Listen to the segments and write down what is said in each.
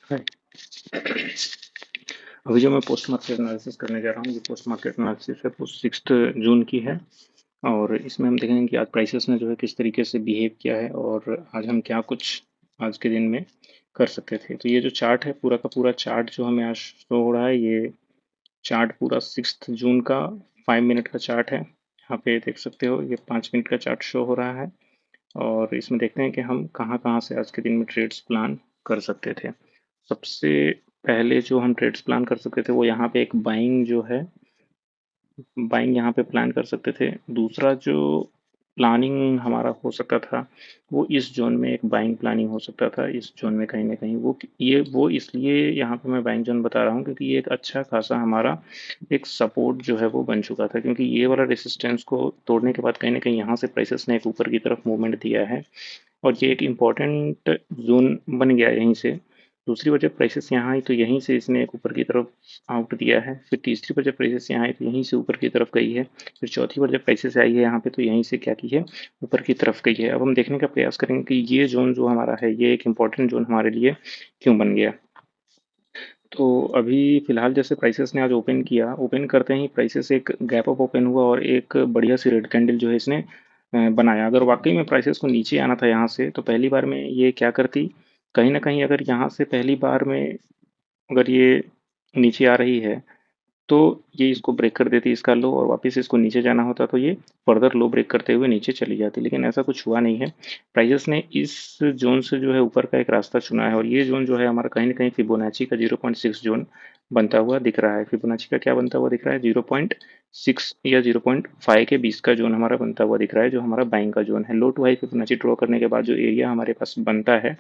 है। अभी जो मैं पोस्ट मार्केट एनालिसिस करने जा रहा हूँ, ये पोस्ट मार्केट एनालिसिस है, वो 6 जून की है। और इसमें हम देखेंगे कि आज प्राइसेस ने जो है किस तरीके से बिहेव किया है और आज हम क्या कुछ आज के दिन में कर सकते थे। तो ये जो चार्ट है, पूरा का पूरा चार्ट जो हमें आज शो हो रहा है, ये चार्ट पूरा 6 जून का 5 मिनट का चार्ट है। यहाँ पे देख सकते हो, ये 5 मिनट का चार्ट शो हो रहा है। और इसमें देखते हैं कि हम कहाँ कहाँ से आज के दिन में ट्रेड्स प्लान कर सकते थे। सबसे पहले जो हम ट्रेड्स प्लान कर सकते थे, वो यहाँ पे एक बाइंग जो है, बाइंग यहाँ पे प्लान कर सकते थे। दूसरा जो प्लानिंग हमारा हो सकता था, वो इस जोन में एक बाइंग प्लानिंग हो सकता था। इस जोन में कहीं ना कहीं वो इसलिए यहाँ पे मैं बाइंग जोन बता रहा हूँ, क्योंकि ये एक अच्छा खासा हमारा एक सपोर्ट जो है वो बन चुका था। क्योंकि ये वाला रेसिस्टेंस को तोड़ने के बाद कहीं ना कहीं यहाँ से प्राइसेस ने एक ऊपर की तरफ मूवमेंट दिया है, और ये एक इम्पॉर्टेंट जोन बन गया है यहीं से। दूसरी वजह प्राइसेस यहाँ आई तो यहीं से इसने एक ऊपर की तरफ आउट दिया है। फिर तीसरी वजह प्राइसेस यहाँ आई तो यहीं से ऊपर की तरफ गई है। फिर चौथी वजह प्राइसेस आई है यहाँ पे, तो यहीं से क्या की है, ऊपर की तरफ गई है। अब हम देखने का प्रयास करेंगे कि ये जोन जो हमारा है, ये एक इम्पॉर्टेंट जोन हमारे लिए क्यों बन गया। तो अभी फिलहाल जैसे प्राइसेस ने आज ओपन किया, ओपन करते ही प्राइसेस एक गैप अप ओपन हुआ और एक बढ़िया सी रेड कैंडल जो है इसने बनाया। अगर वाकई में प्राइसेस को नीचे आना था यहाँ से, तो पहली बार में ये क्या करती, कहीं ना कहीं अगर यहाँ से पहली बार में अगर ये नीचे आ रही है, तो ये इसको ब्रेक कर देती इसका लो, और वापस इसको नीचे जाना होता तो ये फर्दर लो ब्रेक करते हुए नीचे चली जाती। लेकिन ऐसा कुछ हुआ नहीं है। प्राइसेस ने इस जोन से जो है ऊपर का एक रास्ता चुना है, और ये जोन जो है हमारा कहीं ना कहीं फिबोनाची का 0.6 जोन बनता हुआ दिख रहा है। फिबोनाची का क्या बनता हुआ दिख रहा है, 0.6 या 0.5 के बीच का जोन हमारा बनता हुआ दिख रहा है, जो हमारा बाइंग का जोन है। लो टू हाई फिबोनाची ड्रॉ करने के बाद जो एरिया हमारे पास बनता है,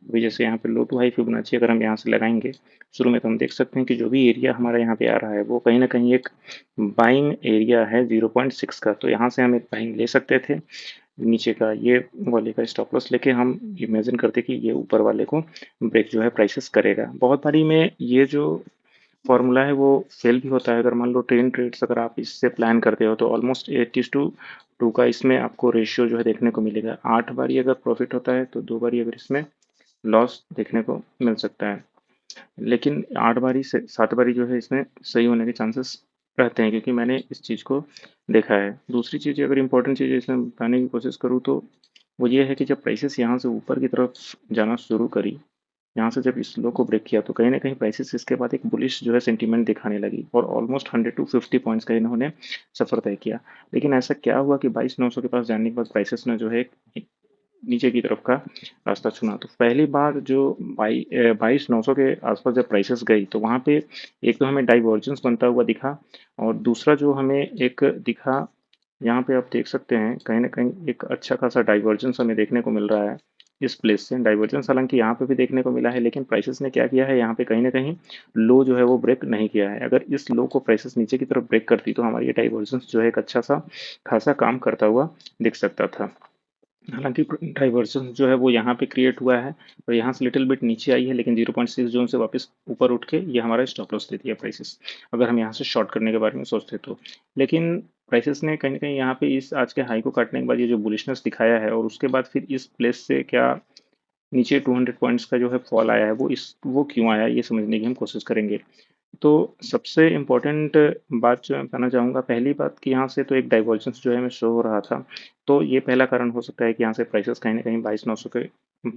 अभी जैसे यहाँ पे लो टू हाई फिबोनाची अगर हम यहाँ से लगाएंगे शुरू में, तो हम देख सकते हैं कि जो भी एरिया हमारा यहाँ पे आ रहा है, वो कहीं ना कहीं एक बाइंग एरिया है 0.6 का। तो यहाँ से हम एक बाइंग ले सकते थे। नीचे का ये वाले का स्टॉप लॉस लेके हम इमेजिन करते कि ये ऊपर वाले को ब्रेक जो है प्राइसेस करेगा। बहुत बारी में ये जो फॉर्मूला है वो फेल भी होता है। अगर मान लो 10 ट्रेड्स अगर आप इससे प्लान करते हो, तो ऑलमोस्ट 8:2 का इसमें आपको रेशियो जो है देखने को मिलेगा। 8 बारी अगर प्रॉफिट होता है, तो 2 बारी अगर इसमें लॉस देखने को मिल सकता है। लेकिन 8 बारी से 7 बारी जो है इसमें सही होने के चांसेस रहते हैं, क्योंकि मैंने इस चीज़ को देखा है। दूसरी चीज़, अगर इम्पोर्टेंट चीज़ इसमें बताने की कोशिश करूँ, तो वो ये है कि जब प्राइसेस यहाँ से ऊपर की तरफ जाना शुरू करी, यहाँ से जब इस लो को ब्रेक किया, तो कहीं ना कहीं प्राइसेस इसके बाद एक बुलिश जो है सेंटीमेंट दिखाने लगी, और ऑलमोस्ट 100 to 50 पॉइंट्स का इन्होंने सफर तय किया। लेकिन ऐसा क्या हुआ कि 22,900 के पास जाने के बाद प्राइसेस ने जो है नीचे की तरफ का रास्ता चुना। तो पहली बार जो 22,900 के आसपास जब प्राइसेस गई, तो वहाँ पे एक तो हमें डाइवर्जेंस बनता हुआ दिखा, और दूसरा जो हमें एक दिखा, यहाँ पे आप देख सकते हैं कहीं ना कहीं एक अच्छा खासा डाइवर्जेंस हमें देखने को मिल रहा है इस प्लेस से। डाइवर्जेंस हालांकि यहाँ पे भी देखने को मिला है, लेकिन प्राइसेस ने क्या किया है, यहाँ पे कहीं ना कहीं लो जो है वो ब्रेक नहीं किया है। अगर इस लो को प्राइसेस नीचे की तरफ ब्रेक करती, तो हमारी ये डाइवर्जेंस जो है एक अच्छा सा खासा काम करता हुआ दिख सकता था। हालांकि डाइवर्जन जो है वो यहाँ पे क्रिएट हुआ है, और यहाँ से लिटिल बिट नीचे आई है, लेकिन 0.6 जोन से वापस ऊपर उठ के ये हमारा स्टॉप लॉस दे दिया प्राइसेस, अगर हम यहाँ से शॉर्ट करने के बारे में सोचते तो। लेकिन प्राइसेस ने कहीं ना कहीं यहाँ पे इस आज के हाई को काटने के बाद ये जो बुलिशनेस दिखाया है, और उसके बाद फिर इस प्लेस से क्या नीचे 200 पॉइंट्स का जो है फॉल आया है, वो क्यों आया है, ये समझने की हम कोशिश करेंगे। तो सबसे इम्पोर्टेंट बात जो मैं बताना चाहूँगा, पहली बात कि यहाँ से तो एक डाइवर्जेंस जो है हमें शो हो रहा था। तो ये पहला कारण हो सकता है कि यहाँ से प्राइसेस कहीं न कहीं 22,900 के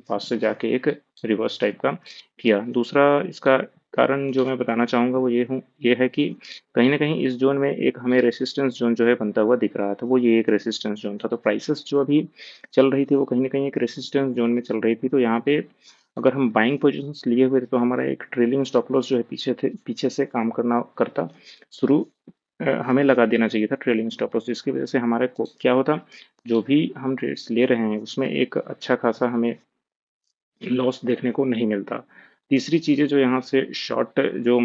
पास से जाके एक रिवर्स टाइप का किया। दूसरा इसका कारण जो मैं बताना चाहूँगा वो ये है कि कहीं न कहीं इस ज़ोन में एक हमें रेजिस्टेंस ज़ोन जो है बनता हुआ दिख रहा था। वो ये एक रेजिस्टेंस ज़ोन था। तो प्राइसेस जो अभी चल रही थी, वो कहीं न कहीं एक रेजिस्टेंस ज़ोन में चल रही थी। तो यहाँ पे अगर हम बाइंग पोजीशंस लिए हुए थे, तो हमारा एक ट्रेलिंग स्टॉप लॉस जो है पीछे से काम करता शुरू हमें लगा देना चाहिए था ट्रेलिंग स्टॉप लॉस, जिसकी वजह से हमारे को क्या होता, जो भी हम ट्रेड्स ले रहे हैं उसमें एक अच्छा खासा हमें लॉस देखने को नहीं मिलता। तीसरी चीज़ें जो यहाँ से शॉर्ट जो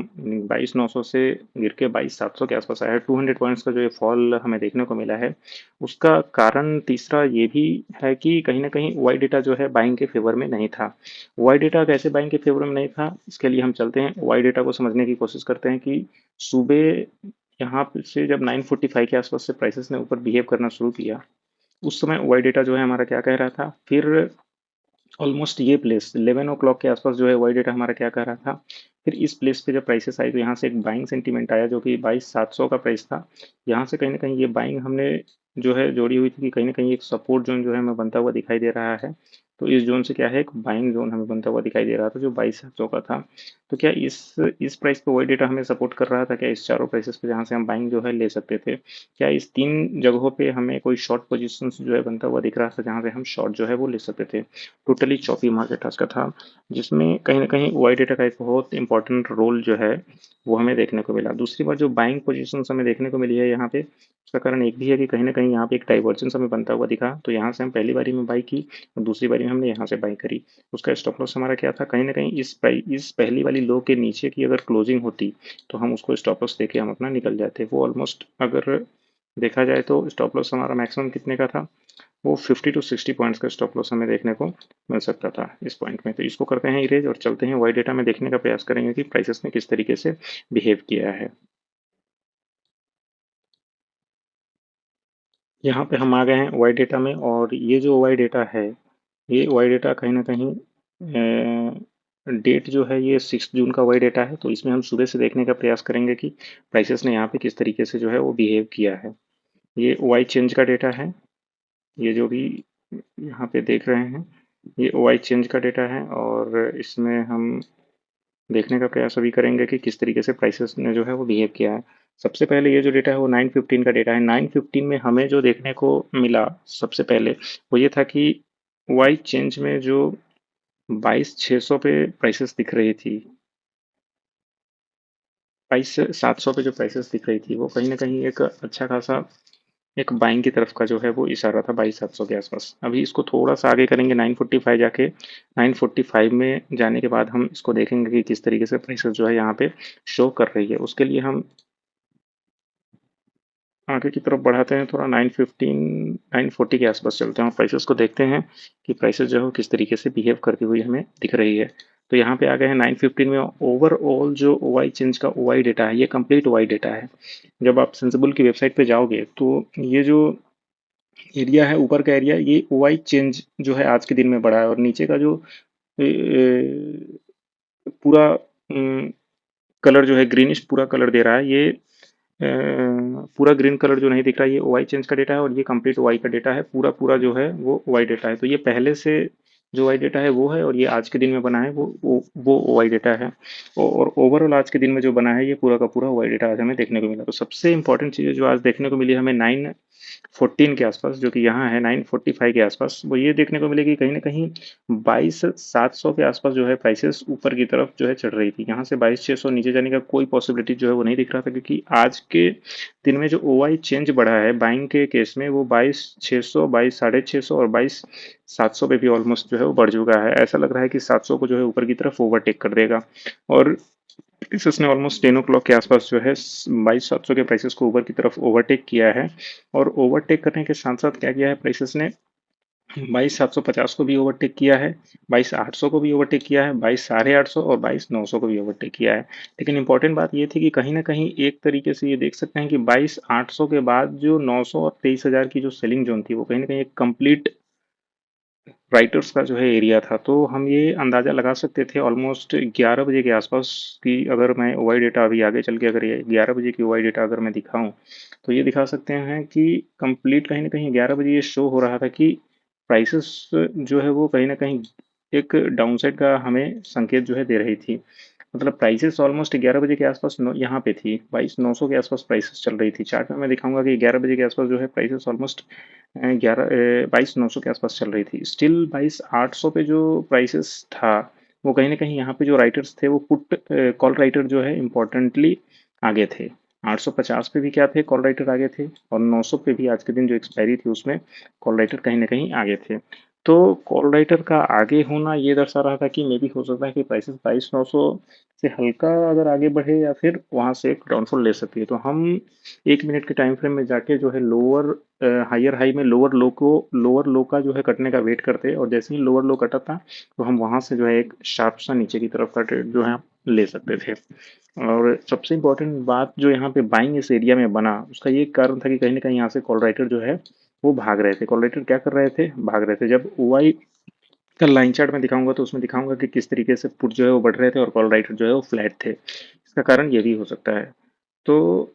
22,900 से गिर के 22,700 के आसपास आया है, 200 पॉइंट्स का जो ये फॉल हमें देखने को मिला है, उसका कारण तीसरा ये भी है कि कहीं न कहीं वाई डेटा जो है बाइंग के फेवर में नहीं था। वाई डेटा कैसे बाइंग के फेवर में नहीं था, इसके लिए हम चलते हैं वाई डेटा को समझने की कोशिश करते हैं कि सुबह यहाँ पे से जब 9:45 के आसपास से प्राइसेस ने ऊपर बिहेव करना शुरू किया, उस समय वाई डेटा जो है हमारा क्या कह रहा था, फिर ऑलमोस्ट ये प्लेस 11 o'clock के आसपास जो है वाई डेटा हमारा क्या कर रहा था। फिर इस प्लेस पे जब प्राइसेस आई तो यहाँ से एक बाइंग सेंटीमेंट आया जो कि 22,700 का प्राइस था। यहाँ से कहीं ना कहीं ये बाइंग हमने जो है जोड़ी हुई थी कि कहीं ना कहीं एक सपोर्ट जोन जो है हमें बनता हुआ दिखाई दे रहा है। तो इस जोन से क्या है, एक बाइंग जोन हमें बनता हुआ दिखाई दे रहा था जो 22,700 का था। तो क्या इस प्राइस पे वाई डेटा हमें सपोर्ट कर रहा था क्या, इस चारों प्राइसेस पे जहाँ से हम बाइंग जो है ले सकते थे? क्या इस तीन जगहों पे हमें कोई शॉर्ट पोजीशन जो है बनता हुआ दिख रहा था जहाँ से हम शॉर्ट जो है वो ले सकते थे? टोटली चॉपी मार्केट आज का था, जिसमें कहीं ना कहीं वाई डेटा का एक बहुत इंपॉर्टेंट रोल जो है वो हमें देखने को मिला। दूसरी बात जो बाइंग पोजीशन हमें देखने को मिली है यहाँ पे, उसका कारण एक भी है कि कहीं ना कहीं यहाँ पे एक डाइवर्जेंस हमें बनता हुआ दिखा। तो यहाँ से हम पहली बारी में बाई की और दूसरी बारी में हमने यहाँ से बाई करी। उसका स्टॉप लॉस हमारा क्या था, कहीं ना कहीं इस पहली वाली लो के नीचे की अगर क्लोजिंग होती तो हम उसको स्टॉप लॉस देके हम अपना निकल जाते। वो ऑलमोस्ट अगर देखा जाए तो स्टॉप लॉस हमारा मैक्सिमम कितने का था, वो 50 to 60 पॉइंट्स का स्टॉप लॉस हमें देखने को मिल सकता था इस पॉइंट में। तो इसको करते हैं इरेज और चलते हैं वाई डेटा में देखने का प्रयास करेंगे कि प्राइसेस ने किस तरीके से बिहेव किया है। यहाँ पे हम आ गए हैं वाई डेटा में और ये जो वाई डेटा है, ये वाई डेटा कहीं ना कहीं डेट जो है ये 6 जून का वाई डेटा है। तो इसमें हम सुबह से देखने का प्रयास करेंगे कि प्राइसेस ने यहाँ पे किस तरीके से जो है वो बिहेव किया है। ये वाई चेंज का डेटा है, ये जो भी यहाँ पे देख रहे हैं ये वाई चेंज का डेटा है और इसमें हम देखने का प्रयास अभी करेंगे कि किस तरीके से प्राइसेस ने जो है वो बिहेव किया है। सबसे पहले ये जो डेटा है वो 9:15 का डेटा है। 9:15 में हमें जो देखने को मिला सबसे पहले वो ये था कि वाई चेंज में जो 22,600 पे प्राइसेस दिख रही थी, 22,700 पे जो प्राइसेस दिख रही थी वो कहीं ना कहीं एक अच्छा खासा एक बाइंग की तरफ का जो है वो इशारा था 22,700 के आसपास। अभी इसको थोड़ा सा आगे करेंगे 9:45 जाके, 9:45 में जाने के बाद हम इसको देखेंगे कि किस तरीके से प्राइसेस जो है यहाँ पे शो कर रही है। उसके लिए हम आगे की तरफ बढ़ाते हैं थोड़ा, 9:15 9:40 के आसपास चलते हैं और प्राइसेस को देखते हैं कि प्राइसेस जो है वो किस तरीके से बिहेव करती हुई हमें दिख रही है। तो यहाँ पे आ गए हैं 9:15 में। ओवरऑल जो ओ वाई चेंज का ओ वाई डेटा है ये कंप्लीट ओ वाई डेटा है। जब आप सेंसिबल की वेबसाइट पे जाओगे तो ये जो एरिया है ऊपर का एरिया, ये ओ वाई चेंज जो है आज के दिन में बढ़ा है और नीचे का जो पूरा कलर जो है ग्रीनिश पूरा कलर दे रहा है, ये पूरा ग्रीन कलर जो नहीं दिख रहा है ये ओ वाई चेंज का डेटा है और ये कंप्लीट ओ वाई का डेटा है। पूरा पूरा जो है वो ओ वाई डेटा है। तो ये पहले से जो वाई डेटा है वो है और ये आज के दिन में बना है वो ओ वाई डेटा है। और ओवरऑल आज के दिन में जो बना है ये पूरा का पूरा ओ वाई डेटा आज हमें देखने को मिला। तो सबसे इंपॉर्टेंट चीज़ जो आज देखने को मिली हमें 9:14 के आसपास, जो कि यहाँ है 9:45 के आसपास, वो ये देखने को मिलेगी कहीं ना कहीं 22,700 के आसपास जो है प्राइसेस ऊपर की तरफ जो है चढ़ रही थी। यहाँ से 22,600 नीचे जाने का कोई पॉसिबिलिटी जो है वो नहीं दिख रहा था, क्योंकि आज के दिन में जो ओ आई चेंज बढ़ा है बाइंग के केस में वो 22,600 22,650 और 22,700 पे भी ऑलमोस्ट जो है वो बढ़ चुका है। ऐसा लग रहा है कि 700 को जो है ऊपर की तरफ ओवरटेक कर देगा और इसने ऑलमोस्ट 10 o'clock के आसपास जो है 22,700 के प्राइसेस को ऊपर की तरफ ओवरटेक किया है। और ओवरटेक करने के साथ साथ क्या किया है प्राइसेस ने, 22,750 को भी ओवरटेक किया है, 22,800 को भी ओवरटेक किया है, 22,850 और 22,900 को भी ओवरटेक किया है। लेकिन इंपॉर्टेंट बात ये थी कि कहीं ना कहीं एक तरीके से ये देख सकते हैं कि 22,800 के बाद जो 900 और 23,000 की जो सेलिंग जोन थी वो कहीं ना कहीं एक कंप्लीट राइटर्स का जो है एरिया था। तो हम ये अंदाज़ा लगा सकते थे ऑलमोस्ट 11 बजे के आसपास की, अगर मैं ओ वाई डेटा अभी आगे चल के अगर ये 11 बजे की ओ वाई डेटा अगर मैं दिखाऊं तो ये दिखा सकते हैं कि कंप्लीट कहीं ना कहीं 11 बजे ये शो हो रहा था कि प्राइसेस जो है वो कहीं ना कहीं एक डाउनसाइड का हमें संकेत जो है दे रही थी। मतलब प्राइसेस ऑलमोस्ट 11 बजे के आसपास यहाँ पे थी, 22,900 के आसपास प्राइसेस चल रही थी। चार्ट में मैं दिखाऊंगा कि 11 बजे के आसपास जो है प्राइसेस ऑलमोस्ट 22,900 के आसपास चल रही थी। स्टिल 22,800 पे जो प्राइसेस था वो कहीं ना कहीं यहाँ पे जो राइटर्स थे वो पुट कॉल राइटर जो है इम्पोर्टेंटली आगे थे। 850 पे भी क्या थे, कॉल राइटर आगे थे और 900 पे भी आज के दिन जो एक्सपायरी थी उसमें कॉल राइटर कहीं ना कहीं आगे थे। तो कॉल राइटर का आगे होना ये दर्शा रहा था कि मे बी हो सकता है कि प्राइसेस 22,900 से हल्का अगर आगे बढ़े या फिर वहां से एक डाउनफॉल ले सकती है। तो हम 1 मिनट के टाइम फ्रेम में जाके जो है लोअर हायर हाई में लोअर लो का जो है कटने का वेट करते और जैसे ही लोअर लो कटा था तो हम वहां से जो है एक शार्प सा नीचे की तरफ का ट्रेड जो है हम ले सकते थे। और सबसे इम्पोर्टेंट बात जो यहाँ पे बाइंग इस एरिया में बना उसका ये कारण था कि कहीं ना कहीं यहाँ से कॉल राइटर जो है वो भाग रहे थे। कॉल राइटर क्या कर रहे थे, भाग रहे थे। जब ओ कल लाइन चार्ट में दिखाऊंगा तो उसमें दिखाऊंगा कि किस तरीके से पुट जो है वो बढ़ रहे थे और कॉल राइट जो है वो फ्लैट थे। इसका कारण ये भी हो सकता है। तो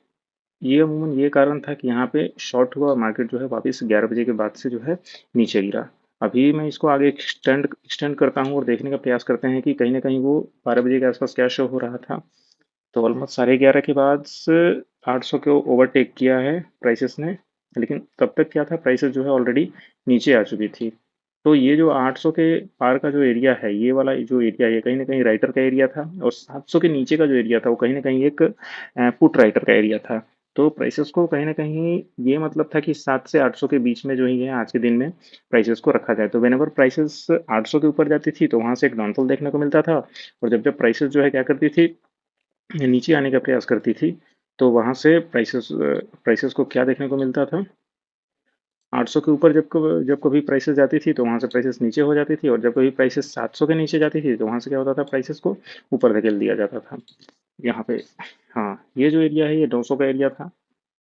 ये अमूमन ये कारण था कि यहाँ पे शॉर्ट हुआ और मार्केट जो है वापस 11 बजे के बाद से जो है नीचे गिरा। अभी मैं इसको आगे एक्सटेंड एक्सटेंड करता हूँ और देखने का प्रयास करते हैं कि कहीं ना कहीं वो 12 बजे के आसपास क्या शो हो रहा था। तो ऑलमोस्ट 11:30 के बाद से 800 को ओवरटेक किया है प्राइसेस ने। लेकिन तब तक क्या था, प्राइसेस जो है ऑलरेडी नीचे आ चुकी थी। तो ये जो 800 के पार का जो एरिया है, ये वाला जो एरिया है, कहीं ना कहीं राइटर का एरिया था, और 700 के नीचे का जो एरिया था वो कहीं ना कहीं एक पुट राइटर का एरिया था। तो प्राइसेस को कहीं ना कहीं ये मतलब था कि 7 से 800 के बीच में जो ही है आज के दिन में प्राइसेस को रखा जाए। तो वेन प्राइसेस 800 के ऊपर जाती थी तो वहां से एक डाउनफॉल देखने को मिलता था, और जब जब प्राइसेस जो है क्या करती थी, नीचे आने का प्रयास करती थी, तो वहां से प्राइसेस प्राइसेस को क्या देखने को मिलता था, 800 के ऊपर जब कभी प्राइसेस जाती थी तो वहां से प्राइसेस नीचे हो जाती थी, और जब कभी प्राइसेस 700 के नीचे जाती थी तो वहां से क्या होता था, प्राइसेस को ऊपर धकेल दिया जाता था। यहाँ पे हाँ, ये जो एरिया है ये 900 का एरिया था।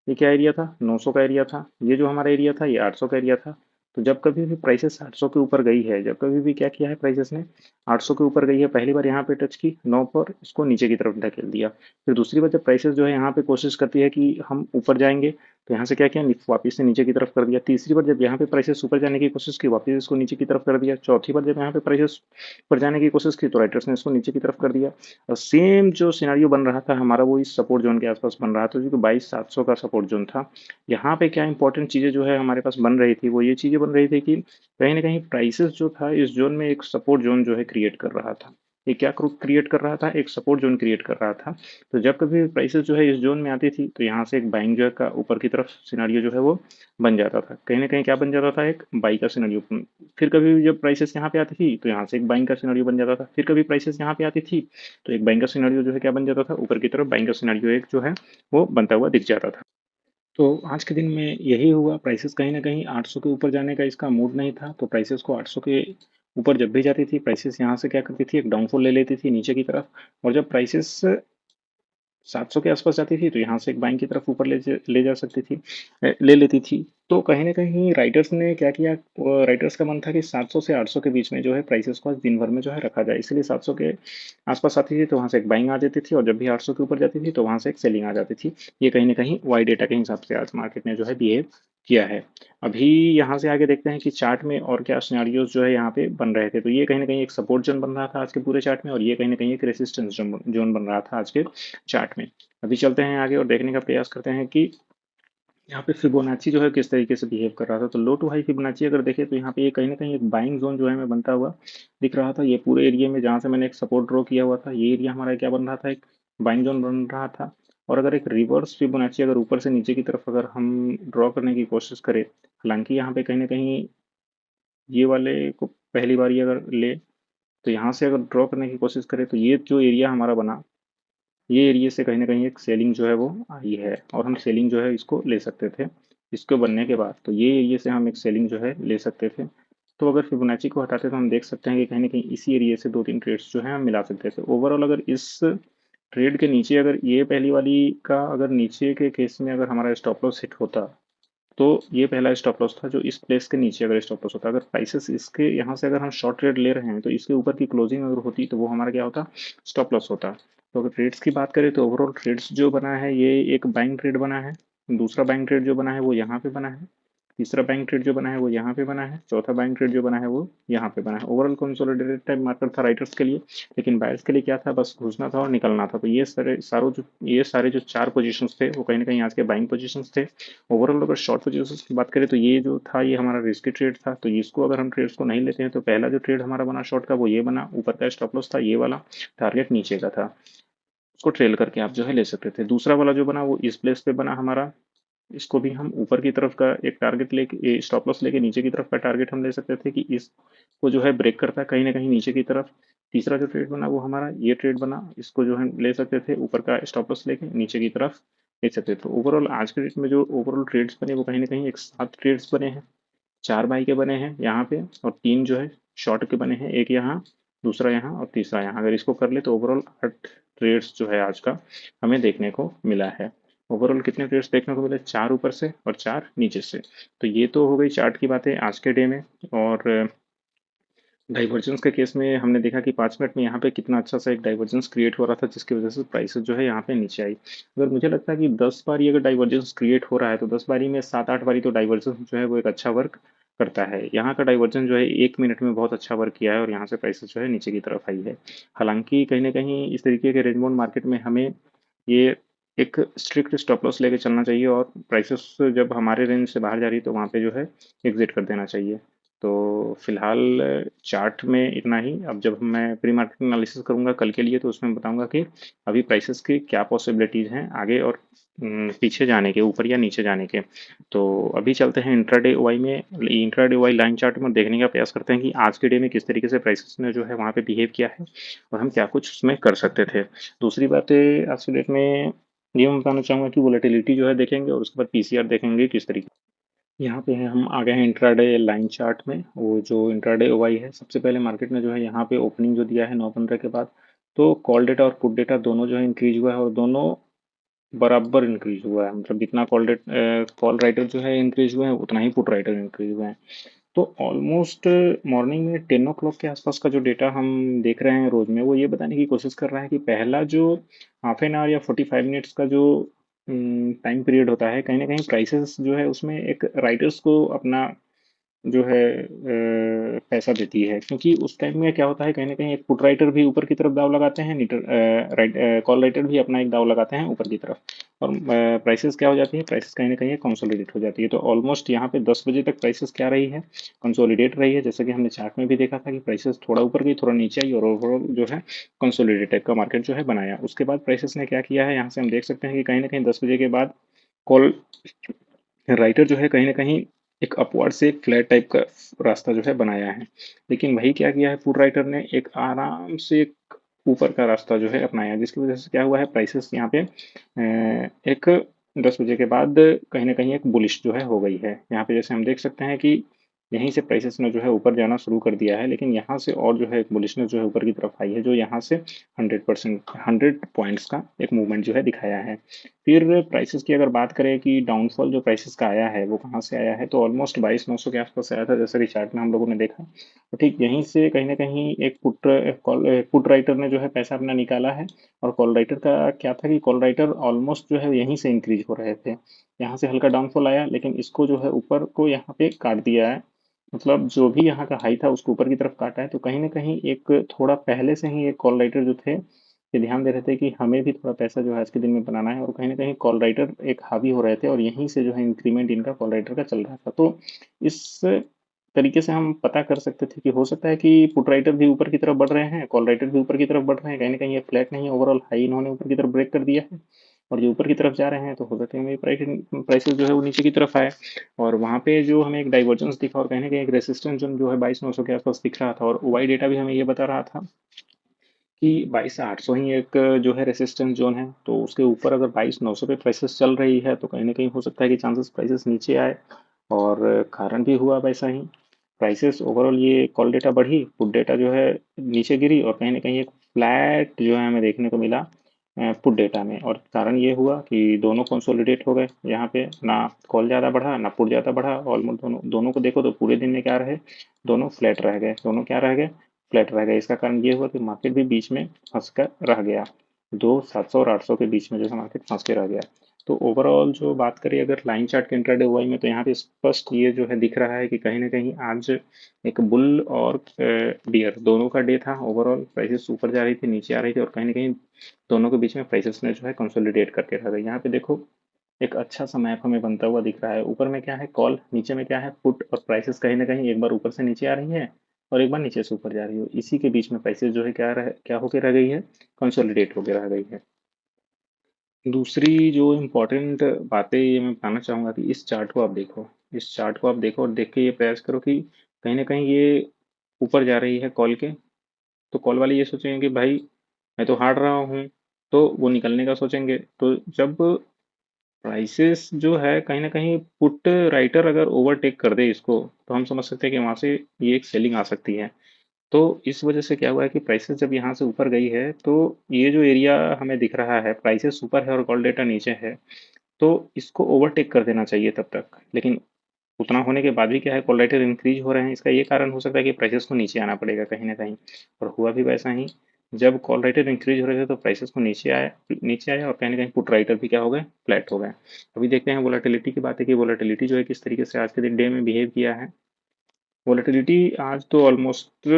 ये क्या एरिया था, 900 का एरिया था। ये जो हमारा एरिया था ये 800 का एरिया था। तो जब कभी भी प्राइसेस 800 के ऊपर गई है, जब कभी भी क्या किया है प्राइसेस ने, 800 के ऊपर गई है, पहली बार यहाँ पे टच की 9 पर, इसको नीचे की तरफ धकेल दिया। फिर दूसरी बार जब प्राइसेस जो है यहाँ पे कोशिश करती है कि हम ऊपर जाएंगे, तो यहाँ से क्या किया, वापस से नीचे की तरफ कर दिया। तीसरी बार जब यहाँ पे प्राइसेस ऊपर जाने की कोशिश की, वापस इसको नीचे की तरफ कर दिया। चौथी बार जब यहाँ पे प्राइसेस ऊपर जाने की कोशिश की तो राइटर्स ने इसको नीचे की तरफ कर दिया। और सेम जो सिनारियो बन रहा था हमारा, वो इस सपोर्ट जोन के आसपास बन रहा था, जो कि 22,700 का सपोर्ट जोन था। यहाँ पे क्या इंपॉर्टेंट चीज़ें जो है हमारे पास बन रही थी, वो ये चीज़ें बन रही थी कि कहीं ना कहीं प्राइसेस जो था इस जोन में एक सपोर्ट जोन जो है क्रिएट कर रहा था। ये क्या क्रिएट कर रहा था, एक सपोर्ट जोन क्रिएट कर रहा था। तो जब कभी प्राइसेस जो है इस जोन में आती थी तो यहाँ से एक बाइंग जो है का ऊपर की तरफ सिनारियो जो है वो बन जाता था। कहीं ना कहीं क्या बन जाता था, एक बाई का सिनारियो। फिर कभी भी जब प्राइसेस यहाँ पे आती थी तो यहाँ से एक बाइंग का सिनारियो बन जाता था। फिर कभी प्राइसेस यहाँ पे आती थी तो एक बाइंग का सिनारियो जो है क्या बन जाता था, ऊपर की तरफ बाइंग का सिनारियो एक जो है वो बनता हुआ दिख जाता था। तो आज के दिन में यही हुआ, प्राइसेस कहीं ना कहीं 800 के ऊपर जाने का इसका मूड नहीं था। तो प्राइसेस को 800 के ऊपर जब भी जाती थी, प्राइसेस यहाँ से क्या करती थी, एक डाउनफॉल ले लेती थी नीचे की तरफ। और जब प्राइसेस 700 के आसपास जाती थी तो यहाँ से एक बाइंग की तरफ ऊपर ले जा सकती थी, ले लेती थी। तो कहीं ना कहीं राइटर्स ने क्या किया, राइटर्स का मन था कि 700 से 800 के बीच में जो है प्राइसेस को आज दिन भर में जो है रखा जाए। इसलिए 700 के आसपास आती थी तो वहाँ से एक बाइंग आ जाती थी, और जब भी 800 के ऊपर जाती थी तो वहाँ से एक सेलिंग आ जाती थी। ये कहीं ना कहीं वाई डेटा के हिसाब से आज मार्केट ने जो है बिहेव किया है। अभी यहाँ से आगे देखते हैं कि चार्ट में और क्या सिनारियोज जो है यहाँ पे बन रहे थे। तो ये कहीं ना कहीं एक सपोर्ट जोन बन रहा था आज के पूरे चार्ट में, और ये कहीं ना कहीं एक रेसिस्टेंस जोन बन रहा था आज के चार्ट में। अभी चलते हैं आगे और देखने का प्रयास करते हैं कि यहाँ पे फिबोनाची जो है किस तरीके से बिहेव कर रहा था। तो लो टू हाई फिबोनाची अगर देखें तो यहाँ पे ये कहीं ना कहीं एक बाइंग जोन जो है हमें बनता हुआ दिख रहा था। ये पूरे एरिया में जहाँ से मैंने एक सपोर्ट ड्रॉ किया हुआ था, ये एरिया हमारा क्या बन रहा था, एक बाइंग जोन बन रहा था। और अगर एक रिवर्स फिबोनाची अगर ऊपर से नीचे की तरफ अगर हम ड्रॉ करने की कोशिश करें, हालांकि यहाँ पे कहीं ना कहीं ये वाले को पहली बार ही अगर ले, तो यहाँ से अगर ड्रॉ करने की कोशिश करें तो ये जो एरिया हमारा बना, ये एरिया से कहीं ना कहीं एक सेलिंग जो है वो आई है, और हम सेलिंग जो है इसको ले सकते थे। इसको बनने के बाद तो ये एरिया से हम एक सेलिंग जो है ले सकते थे। तो अगर फिबोनाची को हटाते तो हम देख सकते हैं कि कहीं ना कहीं इसी एरिया से दो तीन ट्रेड्स जो है हम मिला सकते थे। ओवरऑल अगर इस ट्रेड के नीचे, अगर ये पहली वाली का अगर नीचे के केस में अगर हमारा स्टॉप लॉस हिट होता, तो ये पहला स्टॉप लॉस था जो इस प्लेस के नीचे अगर स्टॉप लॉस होता। अगर प्राइसेस इसके यहाँ से अगर हम शॉर्ट ट्रेड ले रहे हैं तो इसके ऊपर की क्लोजिंग अगर होती तो वो हमारा क्या होता, स्टॉप लॉस होता। तो अगर ट्रेड्स की बात करें तो ओवरऑल ट्रेड्स जो बना है ये एक बाइंग ट्रेड बना है। दूसरा बाइंग ट्रेड जो बना है वो यहाँ पे बना है। तीसरा बाइंग ट्रेड जो बना है वो यहाँ पे बना है। चौथा बाइंग ट्रेड जो बना है वो यहाँ पे बना है। ओवरऑल कंसोलिडेटेड टाइप मार्केट था राइटर्स के लिए, लेकिन बायर्स के लिए क्या था, बस घुसना था और निकलना था। तो ये सारे जो चार पोजीशंस थे वो कहीं ना कहीं आज के बाइंग पोजीशंस थे। ओवरऑल अगर शॉर्ट पोजीशंस की बात करें तो ये जो था ये हमारा रिस्की ट्रेड था। तो इसको अगर हम ट्रेड्स को नहीं लेते हैं तो पहला जो ट्रेड हमारा बना शॉर्ट का वो ये बना, ऊपर का स्टॉप लॉस था ये वाला, टारगेट नीचे का था, उसको ट्रेल करके आप जो है ले सकते थे। दूसरा वाला जो बना वो इस प्लेस पे बना हमारा, इसको भी हम ऊपर की तरफ का एक टारगेट लेके, स्टॉप लॉस लेके नीचे की तरफ का टारगेट हम ले सकते थे कि इसको जो है ब्रेक करता है कहीं ना कहीं नीचे की तरफ। तीसरा जो ट्रेड बना वो हमारा ये ट्रेड बना, इसको जो हम ले सकते थे ऊपर का स्टॉप लॉस लेके नीचे की तरफ ले सकते थे। तो ओवरऑल आज के डेट में जो ओवरऑल ट्रेड्स बने वो कहीं ना कहीं एक 7 ट्रेड्स बने हैं। 4 बाई के बने हैं यहाँ पे, और 3 जो है शॉर्ट के बने हैं, एक यहाँ, दूसरा यहाँ और तीसरा यहाँ। अगर इसको कर ले तो ओवरऑल 8 ट्रेड्स जो है आज का हमें देखने को मिला है। ओवरऑल कितने ट्रेड्स देखने को मिले, 4 ऊपर से और 4 नीचे से। तो ये तो हो गई चार्ट की बातें आज के डे में। और डाइवर्जेंस के केस में हमने देखा कि 5 मिनट में यहाँ पे कितना अच्छा सा एक डाइवर्जेंस क्रिएट हो रहा था, जिसकी वजह से प्राइसेस जो है यहाँ पे नीचे आई। अगर मुझे लगता है कि 10 बारी अगर डाइवर्जेंस क्रिएट हो रहा है तो 10 बारी में 7-8 बारी तो डाइवर्जेंस जो है वो एक अच्छा वर्क करता है। यहाँ का डाइवर्जेंस जो है 1 मिनट में बहुत अच्छा वर्क किया है और यहाँ से प्राइसेस जो है नीचे की तरफ आई है। हालांकि कहीं ना कहीं इस तरीके के रेंज बाउंड मार्केट में हमें ये एक स्ट्रिक्ट स्टॉप लॉस लेके चलना चाहिए और प्राइसेस जब हमारे रेंज से बाहर जा रही है तो वहाँ पे जो है एग्जिट कर देना चाहिए। तो फिलहाल चार्ट में इतना ही। अब जब मैं प्री मार्केट एनालिसिस करूंगा कल के लिए तो उसमें बताऊंगा कि अभी प्राइसेस की क्या पॉसिबिलिटीज हैं आगे और पीछे जाने के, ऊपर या नीचे जाने के। तो अभी चलते हैं इंट्राडे ओवाई में। इंट्राडे ओवाई लाइन चार्ट में देखने का प्रयास करते हैं कि आज के डे में किस तरीके से प्राइसेस ने जो है वहाँ पे बिहेव किया है और हम क्या कुछ उसमें कर सकते थे। दूसरी बात है, आज के डेट में ये मैं बताना चाहूंगा कि वोलेटिलिटी जो है देखेंगे और उसके बाद पीसीआर देखेंगे किस तरीके। यहाँ पे है, हम आ गए हैं इंट्राडे लाइन चार्ट में। वो जो इंट्राडे ओवाई है, सबसे पहले मार्केट ने जो है यहाँ पे ओपनिंग जो दिया है 9:15 के बाद, तो कॉल डेटा और पुट डेटा दोनों जो है इंक्रीज हुआ है और दोनों बराबर इंक्रीज हुआ है। मतलब जितना कॉल राइटर जो है इंक्रीज हुए हैं उतना ही पुट राइटर इंक्रीज हुए हैं। तो ऑलमोस्ट मॉर्निंग में 10 o'clock के आसपास का जो डेटा हम देख रहे हैं रोज में, वो ये बताने की कोशिश कर रहा है कि पहला जो हाफ एन आवर या 45 मिनट्स का जो टाइम पीरियड होता है, कहीं ना कहीं प्राइसेस जो है उसमें एक राइटर्स को अपना जो है पैसा देती है। क्योंकि उस टाइम में क्या होता है, कहीं ना कहीं एक पुट राइटर भी ऊपर की तरफ दाव लगाते हैं, कॉल राइटर भी अपना एक दाव लगाते हैं ऊपर की तरफ। और प्राइसेस क्या हो जाती है, प्राइसेस कहीं ना कहीं कंसोलिडेट हो जाती है। तो ऑलमोस्ट यहाँ पे 10 बजे तक प्राइसेस क्या रही है, कंसोलिडेट रही है। जैसे कि हमने चार्ट में भी देखा था कि प्राइसेस थोड़ा ऊपर गई, थोड़ा नीचे आई और ओवरऑल जो है कंसोलिडेट टाइप का मार्केट जो है बनाया। उसके बाद प्राइसेस ने क्या किया है, यहाँ से हम देख सकते हैं कि कहीं ना कहीं 10 बजे के बाद कॉल राइटर जो है कहीं ना कहीं एक अपवर्ड से एक फ्लैट टाइप का रास्ता जो है बनाया है। लेकिन वही क्या किया है, फूड राइटर ने एक आराम से एक ऊपर का रास्ता जो है अपनाया, जिसकी वजह से क्या हुआ है, प्राइसेस यहाँ पे एक 10 बजे के बाद कहीं ना कहीं एक बुलिश जो है हो गई है। यहाँ पे जैसे हम देख सकते हैं कि यहीं से प्राइसेस ने जो है ऊपर जाना शुरू कर दिया है, लेकिन यहाँ से और जो है एक बुलिशनेस जो है ऊपर की तरफ आई है, जो यहाँ से 100 पॉइंट्स का एक मूवमेंट जो है दिखाया है। फिर प्राइसेस की अगर बात करें कि डाउनफॉल जो प्राइसेस का आया है वो कहाँ से आया है, तो ऑलमोस्ट 22,900 के आसपास आया था, जैसा कि चार्ट में हम लोगों ने देखा। तो ठीक यहीं से कहीं ना कहीं एक पुट राइटर ने जो है पैसा अपना निकाला है। और कॉल राइटर का क्या था कि कॉल राइटर ऑलमोस्ट जो है यहीं से इंक्रीज हो रहे थे। यहाँ से हल्का डाउनफॉल आया, लेकिन इसको जो है ऊपर को यहाँ पे काट दिया है। मतलब जो भी यहाँ का हाई था उसको ऊपर की तरफ काटा है। तो कहीं ना कहीं एक थोड़ा पहले से ही एक कॉल राइटर जो थे ये ध्यान दे रहे थे कि हमें भी थोड़ा पैसा जो है आज के दिन में बनाना है, और कहीं ना कहीं कॉल राइटर एक हावी हो रहे थे और यहीं से जो है इंक्रीमेंट इनका कॉल राइटर का चल रहा था। तो इस तरीके से हम पता कर सकते थे कि हो सकता है कि पुट राइटर भी ऊपर की तरफ बढ़ रहे हैं, कॉल राइटर भी ऊपर की तरफ बढ़ रहे हैं। कहीं ना कहीं ये फ्लैट नहीं है, ओवरऑल हाई इन्होंने ऊपर की तरफ ब्रेक कर दिया है और ये ऊपर की तरफ जा रहे हैं। तो हो सकता है प्राइसेस जो है वो नीचे की तरफ आए। और वहाँ पे जो हमें एक डाइवर्जेंस दिखा और कहीं ना कहीं एक रेसिस्टेंस जोन जो है 22,900 के आसपास दिख रहा था, और ओवाई डेटा भी हमें ये बता रहा था कि 22,800 ही एक जो है रेसिस्टेंस जोन है। तो उसके ऊपर अगर 22,900 पे प्राइसेस चल रही है तो कहीं ना कहीं हो सकता है कि चांसेस प्राइसेस नीचे आए, और कारण भी हुआ वैसा ही। प्राइसेस ओवरऑल ये कॉल डेटा बढ़ी, पुट डेटा जो है नीचे गिरी, और कहीं ना कहीं एक फ्लैट जो है हमें देखने को मिला पुट डेटा में। और कारण ये हुआ कि दोनों कंसोलिडेट हो गए। यहाँ पे ना कॉल ज़्यादा बढ़ा ना पुट ज़्यादा बढ़ा, ऑलमोस्ट दोनों दोनों को देखो तो पूरे दिन में क्या रहे, दोनों फ्लैट रह गए। दोनों क्या रह गए, फ्लैट रह गए। इसका कारण ये हुआ कि मार्केट भी बीच में फंस कर रह गया, दो 700 और 800 के बीच में जो है मार्केट फंस के रह गया। तो ओवरऑल जो बात करें अगर लाइन चार्ट के इंट्राडे हुआ में, तो यहाँ पे स्पष्ट ये जो है दिख रहा है कि कहीं ना कहीं आज एक बुल और बियर दोनों का डे था। ओवरऑल प्राइसेस ऊपर जा रही थी, नीचे आ रही थी, और कहीं ना कहीं दोनों के बीच में प्राइसेस ने जो है कंसोलिडेट करके रह गई। यहाँ पे देखो एक अच्छा सा मैप हमें बनता हुआ दिख रहा है। ऊपर में क्या है, कॉल, नीचे में क्या है, पुट, और प्राइसेस कहीं ना कहीं एक बार ऊपर से नीचे आ रही है और एक बार नीचे से ऊपर जा रही है। इसी के बीच में प्राइसेस जो है क्या होके रह गई है, कंसोलिडेट होके रह गई है। दूसरी जो इम्पोर्टेंट बातें ये मैं बताना चाहूँगा कि इस चार्ट को आप देखो, इस चार्ट को आप देखो और देख के ये प्रयास करो कि कहीं ना कहीं ये ऊपर जा रही है कॉल के। तो कॉल वाले ये सोचेंगे कि भाई मैं तो हार रहा हूँ, तो वो निकलने का सोचेंगे। तो जब प्राइसेस जो है कहीं ना कहीं पुट राइटर अगर ओवरटेक कर दे इसको, तो हम समझ सकते हैं कि वहां से ये एक सेलिंग आ सकती है। तो इस वजह से क्या हुआ है कि प्राइसेस जब यहाँ से ऊपर गई है, तो ये जो एरिया हमें दिख रहा है, प्राइसेस ऊपर है और कॉल डेटा नीचे है, तो इसको ओवरटेक कर देना चाहिए तब तक। लेकिन उतना होने के बाद भी क्या है, कोलेटरल इंक्रीज हो रहे हैं। इसका ये कारण हो सकता है कि प्राइसेस को नीचे आना पड़ेगा कहीं ना कहीं, और हुआ भी वैसा ही। जब कॉल राइटर इंक्रीज हो रहे थे तो प्राइसेस को नीचे आया और कहीं ना कहीं पुट राइटर भी क्या हो गए, फ्लैट हो गए। अभी देखते हैं वोलेटिलिटी की बात है कि वोलेटिलिटी जो है किस तरीके से आज के दिन डे में बिहेव किया है। वोलेटिलिटी आज तो ऑलमोस्ट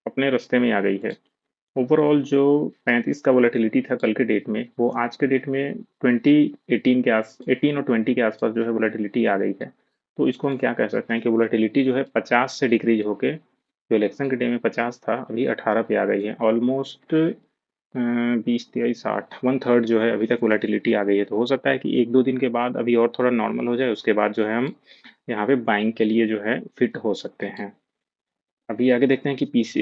अपने रास्ते में आ गई है। ओवरऑल जो 35 का वोलेटिलिटी था कल के डेट में, वो आज के डेट में 18 और 20 के आसपास जो है वोलेटिलिटी आ गई है। तो इसको हम क्या कह सकते हैं कि वोलेटिलिटी जो है 50 से डिक्रीज होके, जो इलेक्शन के डे में 50 था अभी 18 पे आ गई है। ऑलमोस्ट 20, 23, 60, 1/3 जो है अभी तक वोलेटिलिटी आ गई है। तो हो सकता है कि 1-2 दिन के बाद अभी और थोड़ा नॉर्मल हो जाए, उसके बाद जो है हम यहाँ पे बाइंग के लिए जो है फिट हो सकते हैं। अभी आगे देखते हैं कि पीसी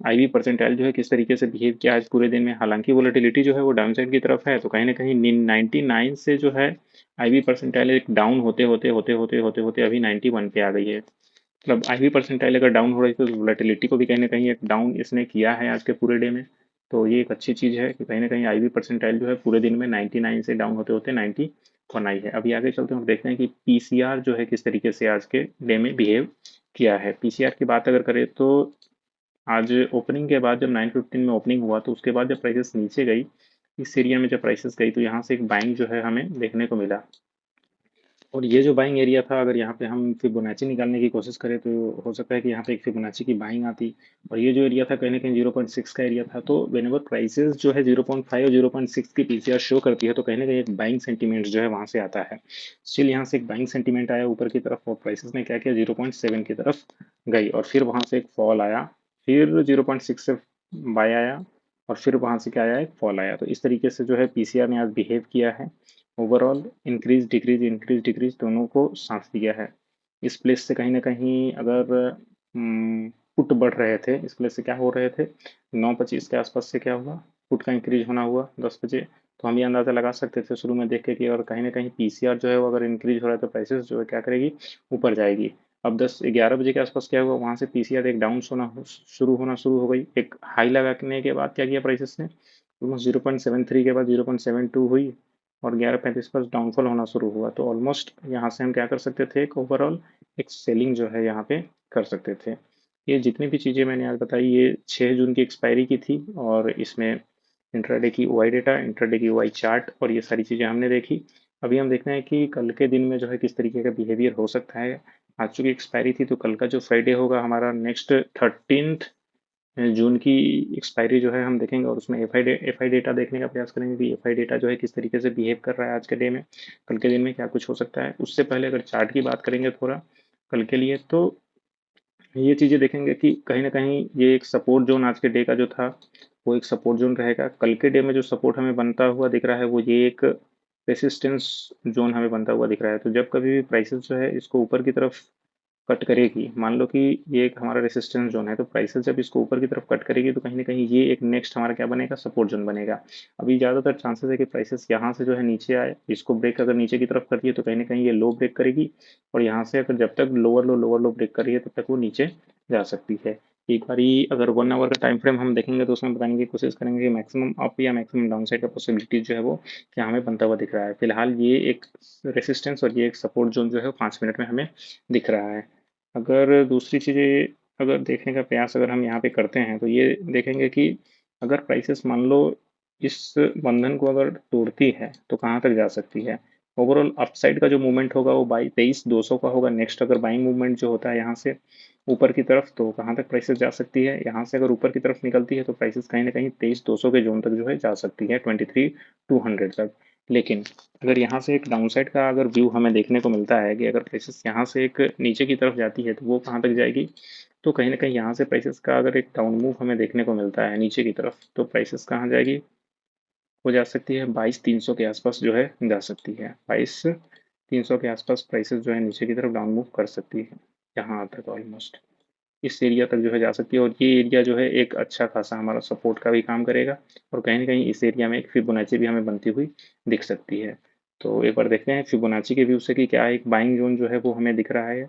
आईवी परसेंटाइल जो है किस तरीके से बिहेव किया आज पूरे दिन में। हालांकि वोलेटिलिटी जो है वो डाउन साइड की तरफ है, तो कहीं ना कहीं 99 से जो है आईवी परसेंटाइल एक डाउन होते होते होते होते होते होते अभी 91 पे आ गई है। मतलब आईवी परसेंटाइल अगर डाउन हो रही है तो वोलेटिलिटी को भी कहीं ना कहीं एक डाउन इसने किया है आज के पूरे डे में। तो ये एक अच्छी चीज़ है कि कहीं ना कहीं आईवी परसेंटाइल जो है पूरे दिन में 99 से डाउन होते होते 91 आई है। अभी आगे चलते हैं और देखते हैं कि पीसीआर जो है किस तरीके से आज के डे में बिहेव किया है। पीसीआर की बात अगर करें तो आज ओपनिंग के बाद जब 9:15 में ओपनिंग हुआ तो उसके बाद जब प्राइसेस नीचे गई, इस एरिया में जब प्राइसेस गई तो यहाँ से एक बाइंग जो है हमें देखने को मिला। और ये जो बाइंग एरिया था, अगर यहाँ पे हम फिबोनाची निकालने की कोशिश करें तो हो सकता है कि यहाँ पे एक फिबोनाची की बाइंग आती। और ये जो एरिया था कहीं ना कहीं 0.6 का एरिया था। तो वेनेवर प्राइसेस जो है 0.5 और 0.6 की पीसीआर शो करती है तो कहीं ना कहीं एक बाइंग सेंटीमेंट जो है वहाँ से आता है। स्टिल यहाँ से एक बाइंग सेंटीमेंट आया ऊपर की तरफ और प्राइसेस ने क्या किया, 0.7 की तरफ गई और फिर वहाँ से एक फॉल आया। फिर 0.6 से बाय आया और फिर वहाँ से क्या आया, एक फॉल आया। तो इस तरीके से जो है पीसीआर ने आज बिहेव किया है। ओवरऑल इंक्रीज डिक्रीज दोनों को साथ दिया है। इस प्लेस से कहीं ना कहीं अगर पुट बढ़ रहे थे, इस प्लेस से क्या हो रहे थे, 9:25 के आसपास से क्या हुआ, पुट का इंक्रीज होना हुआ 10 बजे। तो हम ये अंदाज़ा लगा सकते थे शुरू में देख के कि और कहीं ना कहीं पीसीआर जो है वो अगर इंक्रीज हो रहा है तो प्राइसेस जो है क्या करेगी, ऊपर जाएगी। अब 10-11 बजे के आसपास क्या हुआ, वहाँ से पीसीआर एक डाउन शुरू हो गई। एक हाई लगाने के बाद क्या किया प्राइसेस ने, ऑलमोस्ट 0.73 के बाद 0.72 हुई और 11:35 पर डाउनफॉल होना शुरू हुआ। तो ऑलमोस्ट यहाँ से हम क्या कर सकते थे, एक ओवरऑल एक सेलिंग जो है यहाँ पे कर सकते थे। ये जितनी भी चीज़ें मैंने आज बताई ये 6 जून की एक्सपायरी की थी और इसमें इंट्राडे की ओआई डेटा, इंट्राडे की ओआई चार्ट और ये सारी चीज़ें हमने देखी। अभी हम देखते हैं कि कल के दिन में जो है किस तरीके का बिहेवियर हो सकता है। आज चूंकि एक्सपायरी थी तो कल का जो फ्राइडे होगा हमारा नेक्स्ट 13 जून की एक्सपायरी जो है हम देखेंगे और उसमें एफआई डेटा देखने का प्रयास करेंगे कि एफआई डेटा जो है किस तरीके से बिहेव कर रहा है आज के डे में, कल के दिन में क्या कुछ हो सकता है। उससे पहले अगर चार्ट की बात करेंगे थोड़ा कल के लिए, तो ये चीज़ें देखेंगे कि कहीं ना कहीं ये एक सपोर्ट जोन आज के डे का जो था वो एक सपोर्ट जोन रहेगा। कल के डे में जो सपोर्ट हमें बनता हुआ दिख रहा है वो ये एक रेसिस्टेंस जोन हमें बनता हुआ दिख रहा है। तो जब कभी भी प्राइसेस जो है इसको ऊपर की तरफ कट करेगी, मान लो कि ये एक हमारा रेसिस्टेंस जोन है, तो प्राइसेस जब इसको ऊपर की तरफ कट करेगी तो कहीं ना कहीं ये एक नेक्स्ट हमारा क्या बनेगा, सपोर्ट जोन बनेगा। अभी ज़्यादातर चांसेस है कि प्राइसेस यहाँ से जो है नीचे आए, इसको ब्रेक अगर नीचे की तरफ करती है तो कहीं ना कहीं ये लो ब्रेक करेगी और यहाँ से अगर जब तक लोअर लो ब्रेक कर रही है तब तक वो नीचे जा सकती है। एक बारी अगर 1 आवर का टाइम फ्रेम हम देखेंगे तो उसमें बताने की कोशिश करेंगे कि मैक्सिमम अप या मैक्सिमम डाउन साइड का पॉसिबिलिटी जो है वो क्या हमें बनता हुआ दिख रहा है। फिलहाल ये एक रेसिस्टेंस और ये एक सपोर्ट जोन जो है 5 मिनट में हमें दिख रहा है। अगर दूसरी चीज़ें अगर देखने का प्रयास अगर हम यहाँ पे करते हैं तो ये देखेंगे कि अगर प्राइसेस मान लो इस बंधन को अगर तोड़ती है तो कहाँ तक जा सकती है। ओवरऑल अपसाइड का जो मूवमेंट होगा वो 23,200 का होगा। नेक्स्ट अगर बाइंग मूवमेंट जो होता है यहाँ से ऊपर की तरफ तो कहाँ तक प्राइसेस जा सकती है, यहाँ से अगर ऊपर की तरफ निकलती है तो प्राइसेस कहीं ना कहीं 23,200 के जोन तक जो है जा सकती है, 23,200 तक। लेकिन अगर यहाँ से एक डाउनसाइड का अगर व्यू हमें देखने को मिलता है कि अगर प्राइसेस यहाँ से एक नीचे की तरफ जाती है तो वो कहाँ तक जाएगी, तो कहीं ना कहीं यहाँ से प्राइसेस का अगर एक डाउन मूव हमें देखने को मिलता है नीचे की तरफ तो प्राइसेस कहाँ जाएगी, वो जा सकती है 22,300 के आसपास जो है जा सकती है। 22,300 के आसपास प्राइसेस जो है नीचे की तरफ डाउन मूव कर सकती है, यहाँ तक ऑलमोस्ट इस एरिया तक जो है जा सकती है। और ये एरिया जो है एक अच्छा खासा हमारा सपोर्ट का भी काम करेगा और कहीं ना कहीं इस एरिया में एक फिबोनाची भी हमें बनती हुई दिख सकती है। तो एक बार देखते हैं फिबोनाची के व्यू से कि क्या एक बाइंग जोन जो है वो हमें दिख रहा है।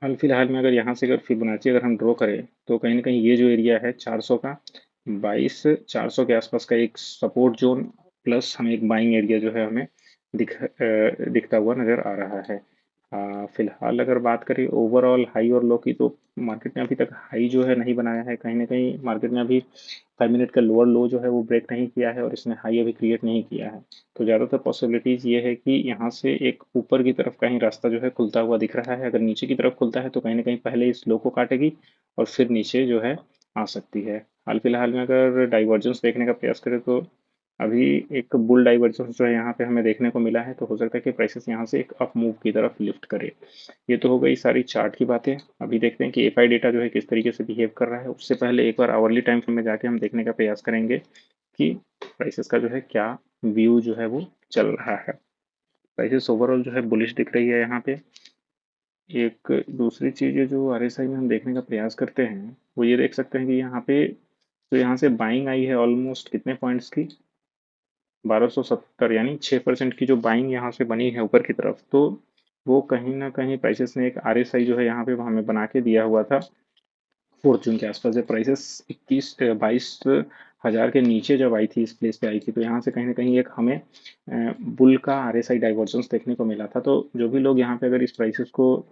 हाल फिलहाल में अगर यहाँ से अगर फिबोनाची अगर हम ड्रॉ करें तो कहीं ना कहीं ये जो एरिया है 400 का, 22,400 के आसपास का एक सपोर्ट जोन प्लस हमें एक बाइंग एरिया जो है हमें दिखता हुआ नज़र आ रहा है। फिलहाल अगर बात करें ओवरऑल हाई और लो की, तो मार्केट ने अभी तक हाई जो है नहीं बनाया है। कहीं ना कहीं मार्केट ने अभी 5 मिनट का लोअर लो जो है वो ब्रेक नहीं किया है, और इसने हाई अभी क्रिएट नहीं किया है। तो ज़्यादातर पॉसिबिलिटीज़ ये है कि यहाँ से एक ऊपर की तरफ कहीं रास्ता जो है खुलता हुआ दिख रहा है। अगर नीचे की तरफ खुलता है तो कहीं ना कहीं पहले इस लो को काटेगी और फिर नीचे जो है आ सकती है। हाल फिलहाल में अगर डाइवर्जेंस देखने का प्रयास करें तो अभी एक बुल डाइवर्जेंस जो है यहाँ पे हमें देखने को मिला है। तो हो सकता है कि प्राइसेस यहाँ से एक अप मूव की तरफ लिफ्ट करे। ये तो हो गई सारी चार्ट की बातें। अभी देखते हैं कि एफआई डेटा जो है किस तरीके से बिहेव कर रहा है। उससे पहले एक बार आवरली टाइम फ्रेम में जाके हम देखने का प्रयास करेंगे कि प्राइसेस का जो है क्या व्यू जो है वो चल रहा है। प्राइसेस ओवरऑल जो है बुलिश दिख रही है यहाँ पे। एक दूसरी चीज़ है जो आरएसआई में हम देखने का प्रयास करते हैं, वो ये देख सकते हैं कि यहाँ पे तो यहाँ से बाइंग आई है ऑलमोस्ट कितने पॉइंट्स की, 1270, यानी 6% की जो बाइंग यहाँ से बनी है ऊपर की तरफ। तो वो कहीं ना कहीं प्राइसेस ने एक आरएसआई जो है यहाँ पे हमें बना के दिया हुआ था। फॉर्चून के आसपास जब प्राइसेस 22 22 हज़ार के नीचे जब आई थी, इस प्लेस पे आई थी, तो यहाँ से कहीं ना कहीं एक हमें बुल का आरएसआई डाइवर्जेंस देखने को मिला था। तो जो भी लोग यहाँ पे अगर इस प्राइसेस को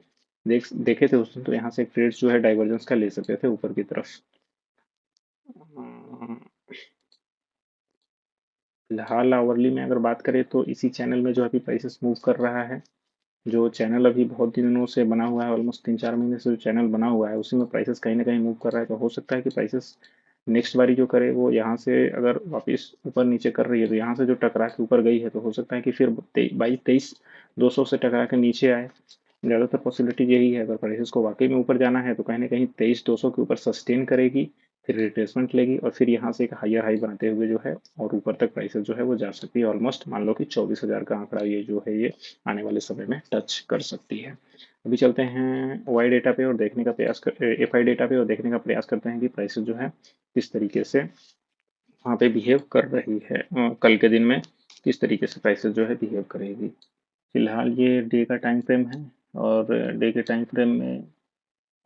देखे थे उस दिन, तो यहाँ से ट्रेड्स जो है डाइवर्जेंस का ले सकते थे ऊपर की तरफ। अम, फिलहाल आवरली में अगर बात करें तो इसी चैनल में जो अभी प्राइसेस मूव कर रहा है, जो चैनल अभी बहुत दिनों से बना हुआ है, ऑलमोस्ट 3 4 महीने से जो चैनल बना हुआ है, उसी में प्राइसेस कहीं ना कहीं मूव कर रहा है। तो हो सकता है कि प्राइसेस नेक्स्ट बारी जो करे वो यहाँ से अगर वापस ऊपर नीचे कर रही है, तो यहाँ से जो टकरा के ऊपर गई है, तो हो सकता है कि फिर 22 23 200 से टकरा के नीचे आए। ज़्यादातर पॉसिबिलिटी यही है। अगर प्राइसेस को वाकई में ऊपर जाना है तो कहीं ना कहीं 23 200 के ऊपर सस्टेन करेगी, फिर रिट्रेसमेंट लेगी, और फिर यहाँ से एक हायर हाई बनाते हुए जो है और ऊपर तक प्राइसेस जो है वो जा सकती है। ऑलमोस्ट मान लो कि 24 हज़ार का आंकड़ा ये जो है ये आने वाले समय में टच कर सकती है। अभी चलते हैं वाई डेटा पे और देखने का प्रयास कर एफ आई डेटा पे और देखने का प्रयास करते हैं कि प्राइसेस जो है किस तरीके से वहाँ पे बिहेव कर रही है। कल के दिन में किस तरीके से प्राइसेस जो है बिहेव करेगी। फिलहाल ये डे का टाइम फ्रेम है, और डे के टाइम फ्रेम में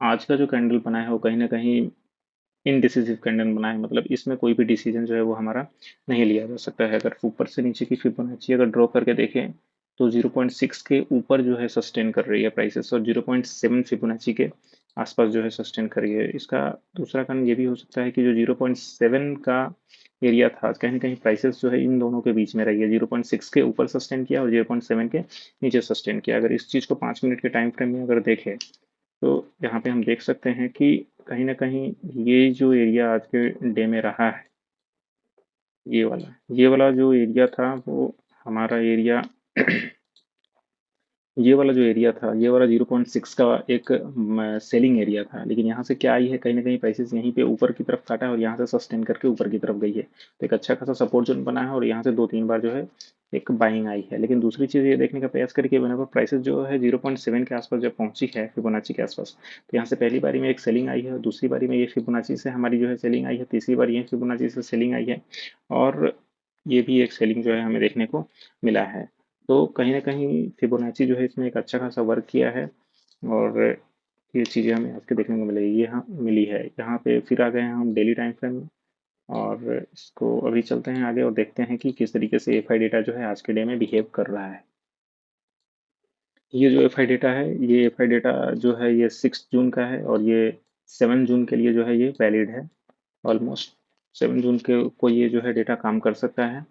आज का जो कैंडल बना है वो कहीं ना कहीं इनडिसिसिव कैंडल बना है। मतलब इसमें कोई भी डिसीजन जो है वो हमारा नहीं लिया जा सकता है। अगर ऊपर से नीचे की फिबोनाची अगर ड्रॉ करके देखें तो 0.6 के ऊपर जो है सस्टेन कर रही है प्राइसेस, और 0.7 फिबोनाची के आसपास जो है सस्टेन कर रही है। इसका दूसरा कारण ये भी हो सकता है कि जो 0.7 का एरिया था, कहीं ना कहीं प्राइसेस जो है इन दोनों के बीच में रही है। 0.6 के ऊपर सस्टेन किया और 0.7 के नीचे सस्टेन किया। अगर इस चीज़ को 5 मिनट के टाइम फ्रेम में अगर देखें तो यहाँ पे हम देख सकते हैं कि कहीं ना कहीं ये जो एरिया आज के डे में रहा है, ये वाला जो एरिया था वो हमारा एरिया ये वाला जो एरिया था, ये वाला 0.6 का एक सेलिंग एरिया था। लेकिन यहाँ से क्या आई है, कहीं ना कहीं प्राइसेस यहीं पे ऊपर की तरफ काटा है और यहाँ से सस्टेन करके ऊपर की तरफ गई है। तो एक अच्छा खासा सपोर्ट जोन बना है और यहाँ से 2 3 बार जो है एक बाइंग आई है। लेकिन दूसरी चीज़ ये देखने का प्रयास करें कि whenever प्राइसेस जो है 0.7 के आसपास जब पहुंची है फिबोनाची के आसपास, तो यहाँ से पहली बारी में एक सेलिंग आई है, और दूसरी बारी में ये फिबोनाची से हमारी जो है सेलिंग आई है, तीसरी बार ये फिबोनाची से सेलिंग आई है, और ये भी एक सेलिंग जो है हमें देखने को मिला है। तो कहीं ना कहीं फिबोनाची जो है इसमें एक अच्छा खासा वर्क किया है, और ये चीज़ें हमें आज के देखने को मिलेगी, यहाँ मिली है। यहाँ पे फिर आ गए हैं हम डेली टाइम फ्रेम में, और इसको अभी चलते हैं आगे और देखते हैं कि किस तरीके से एफ आई डेटा जो है आज के डे में बिहेव कर रहा है। ये जो एफ आई डेटा है, ये एफ आई डेटा जो है ये 6 जून का है, और ये 7 जून के लिए जो है ये वैलिड है। ऑलमोस्ट 7 जून के को ये जो है डेटा काम कर सकता है।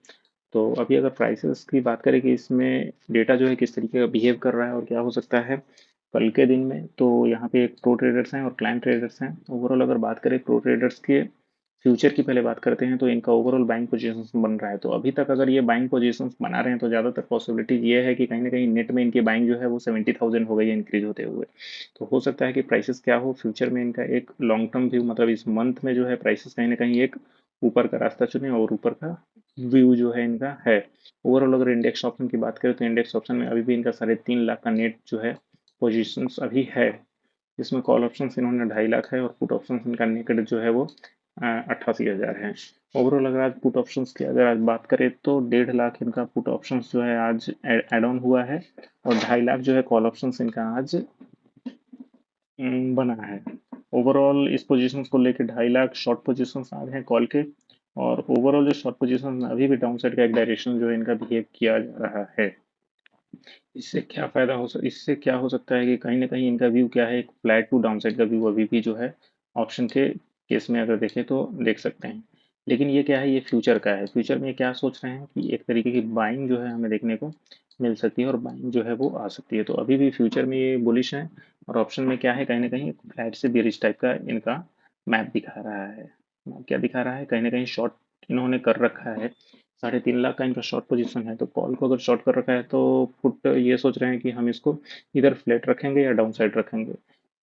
तो अभी अगर प्राइसेस की बात करें कि इसमें डेटा जो है किस तरीके का बिहेव कर रहा है और क्या हो सकता है कल के दिन में, तो यहाँ पे एक प्रो ट्रेडर्स हैं और क्लाइंट ट्रेडर्स हैं। ओवरऑल अगर बात करें प्रो ट्रेडर्स के फ्यूचर की पहले बात करते हैं, तो इनका ओवरऑल बाइंग पोजीशंस बन रहा है। तो अभी तक अगर ये बाइंग पोजीशंस बना रहे हैं तो ज़्यादातर पॉसिबिलिटी ये है कि कहीं ना कहीं नेट में इनकी बाइंग जो है वो 70,000 हो गई है इंक्रीज होते हुए। तो हो सकता है कि प्राइसेस क्या हो फ्यूचर में, इनका एक लॉन्ग टर्म व्यू, मतलब इस मंथ में जो है प्राइसेस कहीं ना कहीं एक ऊपर का रास्ता चुने और ऊपर का व्यू जो है इनका है। ओवरऑल अगर इंडेक्स ऑप्शन की बात करें तो इंडेक्स ऑप्शन में अभी भी इनका 3.5 लाख का नेट जो है पोजीशंस अभी है, जिसमें कॉल ऑप्शन इन्होंने 2.5 लाख है और पुट ऑप्शन इनका नेकेड जो है वो 88,000 है। ओवरऑल अगर आज पुट ऑप्शंस की अगर आज बात करें तो 1.5 लाख इनका पुट ऑप्शंस जो है आज एड ऑन हुआ है, और 2.5 लाख जो है कॉल ऑप्शंस इनका आज बना है। ओवरऑल इस पोजीशंस को लेके 2.5 लाख शॉर्ट पोजीशंस आ गए हैं कॉल के, और ओवरऑल जो शॉर्ट पोजीशन अभी भी डाउन साइड का एक डायरेक्शन जो है इनका बिहेव किया जा रहा है। इससे क्या हो सकता है कि कहीं ना कहीं इनका व्यू क्या है, एक फ्लैट टू डाउनसाइड का व्यू अभी भी जो है ऑप्शन के केस में अगर देखें तो देख सकते हैं। लेकिन ये क्या है, ये फ्यूचर का है। फ्यूचर में क्या सोच रहे हैं कि एक तरीके की बाइंग जो है हमें देखने को मिल सकती है और बाइंग जो है वो आ सकती है। तो अभी भी फ्यूचर में ये बुलिश है और ऑप्शन में क्या है, कहीं ना कहीं फ्लैट से बेरिश टाइप का इनका मैप दिखा रहा है। क्या दिखा रहा है, कहीं ना कहीं शॉर्ट इन्होंने कर रखा है। 3.5 लाख का इनका शॉर्ट पोजीशन है, तो कॉल को अगर शॉर्ट कर रखा है तो पुट ये सोच रहे हैं कि हम इसको इधर फ्लैट रखेंगे या डाउन साइड रखेंगे।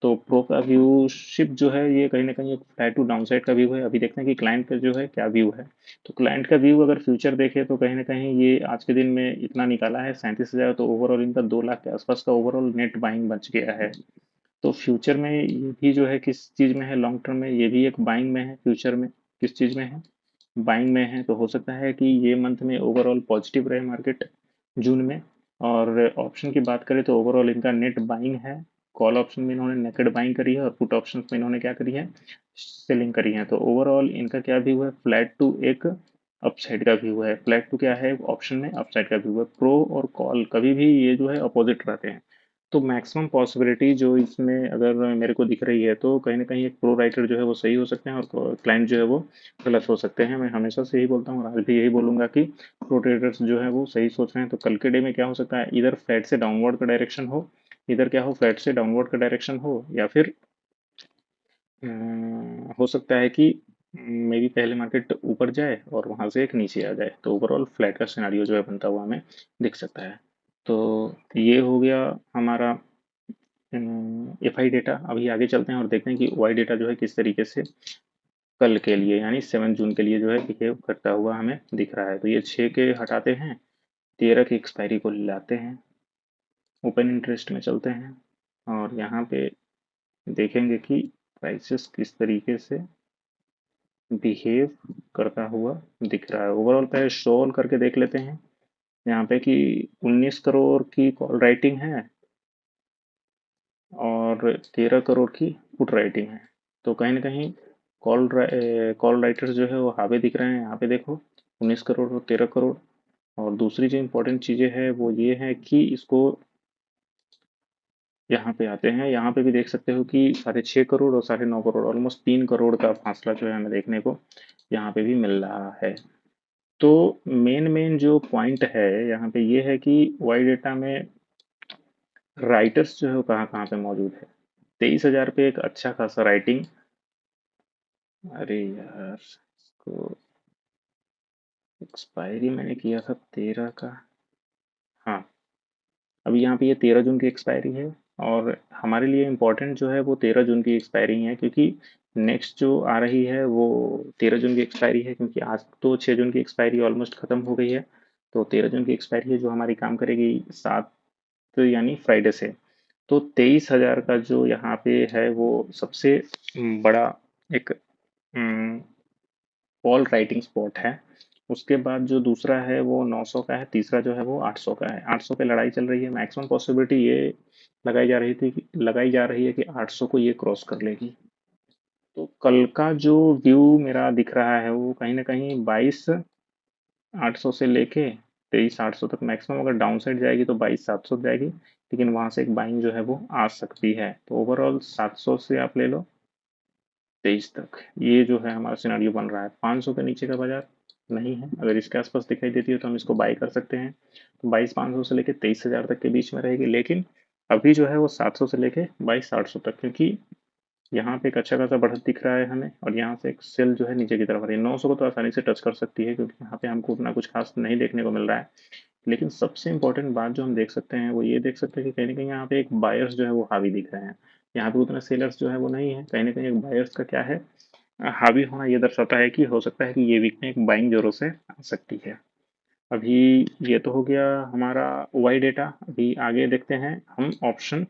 तो प्रो का व्यू शिप जो है ये कहीं ना कहीं एक फ्लैट टू डाउन साइड का व्यू है। अभी देखते हैं कि क्लाइंट का जो है क्या व्यू है। तो क्लाइंट का व्यू अगर फ्यूचर देखे तो कहीं ना कहीं ये आज के दिन में इतना निकाला है 37,000, तो ओवरऑल इनका 2 लाख के आसपास का ओवरऑल नेट बाइंग बच गया है। तो फ्यूचर में ये भी जो है किस चीज़ में है, लॉन्ग टर्म में ये भी एक बाइंग में है। फ्यूचर में किस चीज़ में है, बाइंग में है। तो हो सकता है कि ये मंथ में ओवरऑल पॉजिटिव रहे मार्केट जून में। और ऑप्शन की बात करें तो ओवरऑल इनका नेट बाइंग है। कॉल ऑप्शन में इन्होंने नेकेड बाइंग करी है और पुट ऑप्शन में इन्होंने क्या करी है, सेलिंग करी है। तो ओवरऑल इनका क्या व्यू है, फ्लैट टू एक अपसाइड का व्यू है। फ्लैट टू क्या है, ऑप्शन में अपसाइड का व्यू है। प्रो और कॉल कभी भी ये जो है अपोजिट रहते हैं। तो मैक्सिमम पॉसिबिलिटी जो इसमें अगर मेरे को दिख रही है तो कहीं ना कहीं एक प्रो राइटर जो है वो सही हो सकते हैं और क्लाइंट जो है वो गलत हो सकते हैं। मैं हमेशा से यही बोलता हूँ और आज भी यही बोलूंगा कि प्रो ट्रेडर्स जो है वो सही सोच रहे हैं। तो कल के डे में क्या हो सकता है, इधर फ्लैट से डाउनवर्ड का डायरेक्शन हो, इधर क्या हो, फ्लैट से डाउनवर्ड का डायरेक्शन हो, या फिर हो सकता है कि मे बी पहले मार्केट ऊपर जाए और वहां से एक नीचे आ जाए। तो ओवरऑल फ्लैट का सिनारियो जो है बनता हुआ हमें दिख सकता है। तो ये हो गया हमारा एफ आई डेटा। अभी आगे चलते हैं और देखते हैं कि वाई डेटा जो है किस तरीके से कल के लिए यानी 7 जून के लिए जो है बिहेव करता हुआ हमें दिख रहा है। तो ये 6 के हटाते हैं, 13 की एक्सपायरी को लाते हैं, ओपन इंटरेस्ट में चलते हैं और यहाँ पे देखेंगे कि प्राइसेस किस तरीके से बिहेव करता हुआ दिख रहा है। ओवरऑल पहले शोल करके देख लेते हैं यहाँ पे कि 19 करोड़ की कॉल राइटिंग है और 13 करोड़ की पुट राइटिंग है। तो कहीं ना कहीं कॉल राइटर्स जो है वो हावे दिख रहे हैं। यहाँ पे देखो 19 करोड़ और 13 करोड़। और दूसरी जो इम्पोर्टेंट चीज़ें हैं वो ये है कि इसको यहाँ पे आते हैं, यहाँ पे भी देख सकते हो कि 6.5 करोड़ और 9.5 करोड़, ऑलमोस्ट 3 करोड़ का फासला जो है हमें देखने को यहाँ पे भी मिल रहा है। तो मेन मेन जो पॉइंट है यहाँ पे ये है कि वाई डेटा में राइटर्स जो है वो कहाँ कहाँ पे मौजूद है। 23,000 पे एक अच्छा खासा राइटिंग। अरे यार, इसको एक्सपायरी मैंने किया था 13 का। हाँ, अभी यहाँ पे ये 13 जून की एक्सपायरी है और हमारे लिए इम्पोर्टेंट जो है वो 13 जून की एक्सपायरी है, क्योंकि नेक्स्ट जो आ रही है वो 13 जून की एक्सपायरी है। क्योंकि आज तो 6 जून की एक्सपायरी ऑलमोस्ट खत्म हो गई है। तो 13 जून की एक्सपायरी है जो हमारी काम करेगी 7 यानी फ्राइडे से। तो 23,000 का जो यहाँ पे है वो सबसे बड़ा एक कॉल राइटिंग स्पॉट है। उसके बाद जो दूसरा है वो 900 का है, तीसरा जो है वो 800 का है। 800 पे लड़ाई चल रही है। मैक्सिमम पॉसिबिलिटी ये लगाई जा रही है कि 800 को ये क्रॉस कर लेगी। तो कल का जो व्यू मेरा दिख रहा है वो कहीं ना कहीं 22,800 से लेके 23,800 तक। मैक्सिमम अगर डाउन साइड जाएगी तो 22,700 जाएगी, लेकिन वहां से एक बाइंग जो है वो आ सकती है। तो ओवरऑल 700 से आप ले लो 23 तक, ये जो है हमारा सिनारियो बन रहा है। 500 के नीचे का बाजार नहीं है। अगर इसके आसपास दिखाई देती है तो हम इसको बाई कर सकते हैं। तो 22,500 से लेके 23,000 तक के बीच में रहेगी। लेकिन अभी जो है वो 700 से लेके 22,800 तक, क्योंकि यहाँ पे एक अच्छा खासा बढ़त दिख रहा है हमें और यहाँ से एक सेल जो है नीचे की तरफ आ रही है। 900 को तो आसानी से टच कर सकती है क्योंकि यहाँ पे हमको उतना कुछ खास नहीं देखने को मिल रहा है। लेकिन सबसे इंपॉर्टेंट बात जो हम देख सकते हैं वो ये देख सकते हैं कि कहीं ना कहीं यहाँ पे एक बायर्स जो है वो हावी दिख रहे हैं। यहाँ पे उतना सेलर्स जो है वो नहीं है। कहीं ना कहीं एक बायर्स का क्या है, हावी होना ये दर्शाता है कि हो सकता है कि ये वीक में एक बाइंग जोरों से आ सकती है। अभी ये तो हो गया हमारा वाई डेटा। अभी आगे देखते हैं हम ऑप्शन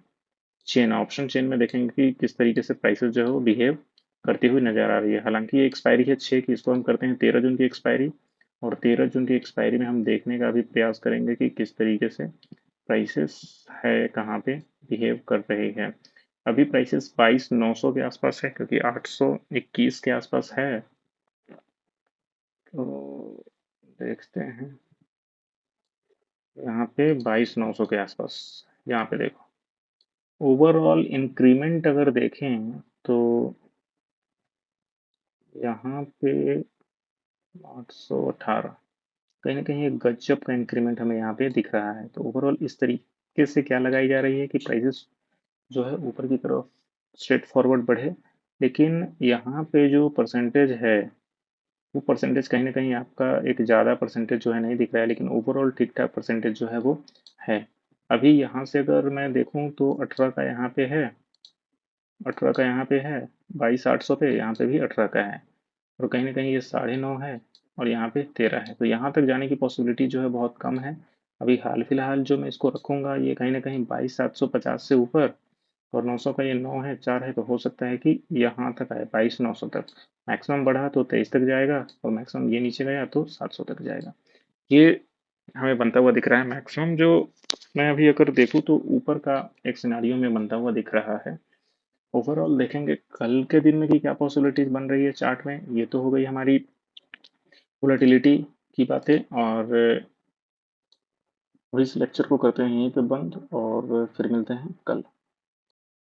चेन में देखेंगे कि किस तरीके से प्राइसेस जो है वो बिहेव करती हुई नजर आ रही है। हालांकि ये एक्सपायरी है 6 की, इसको हम करते हैं 13 जून की एक्सपायरी। और 13 जून की एक्सपायरी में हम देखने का भी प्रयास करेंगे कि किस तरीके से प्राइसेस है, कहाँ पे बिहेव कर रहे हैं। अभी प्राइसेस 22,900 के आसपास है क्योंकि 821 के आसपास है। तो देखते हैं यहाँ पे 22,900 के आसपास। यहाँ पे देखो ओवरऑल इंक्रीमेंट अगर देखें तो यहाँ पे 818 कहीं ना कहीं एक गजब का इंक्रीमेंट हमें यहाँ पे दिख रहा है। तो ओवरऑल इस तरीके से क्या लगाई जा रही है कि प्राइसेस जो है ऊपर की तरफ स्ट्रेट फॉरवर्ड बढ़े, लेकिन यहाँ पे जो परसेंटेज है वो परसेंटेज कहीं ना कहीं आपका एक ज़्यादा परसेंटेज जो है नहीं दिख रहा है, लेकिन ओवरऑल ठीक ठाक परसेंटेज जो है वो है। अभी यहाँ से अगर मैं देखूँ तो 18 का यहाँ पे है, 18 का यहाँ पे है, 22,800 पे यहाँ पे भी 18 का है, और कहीं ना कहीं ये 9.5 है और यहाँ पे 13 है। तो यहाँ तक जाने की पॉसिबिलिटी जो है बहुत कम है। अभी हाल फिलहाल जो मैं इसको रखूँगा ये कहीं ना कहीं 22,750 से ऊपर, और 900 का ये 9 है, 4 है, तो हो सकता है कि यहाँ तक आए 22,900 तक। मैक्सिमम बढ़ा तो 23 तक जाएगा, और मैक्सिमम ये नीचे गया तो 700 तक जाएगा। ये हमें बनता हुआ दिख रहा है। मैक्सिमम जो मैं अभी अगर देखूँ तो ऊपर का एक सिनारियो में बनता हुआ दिख रहा है। ओवरऑल देखेंगे कल के दिन में कि क्या पॉसिबिलिटीज बन रही है चार्ट में। ये तो हो गई हमारी वोलेटिलिटी की बातें, और इस लेक्चर को करते हैं यहीं पे बंद, और फिर मिलते हैं कल।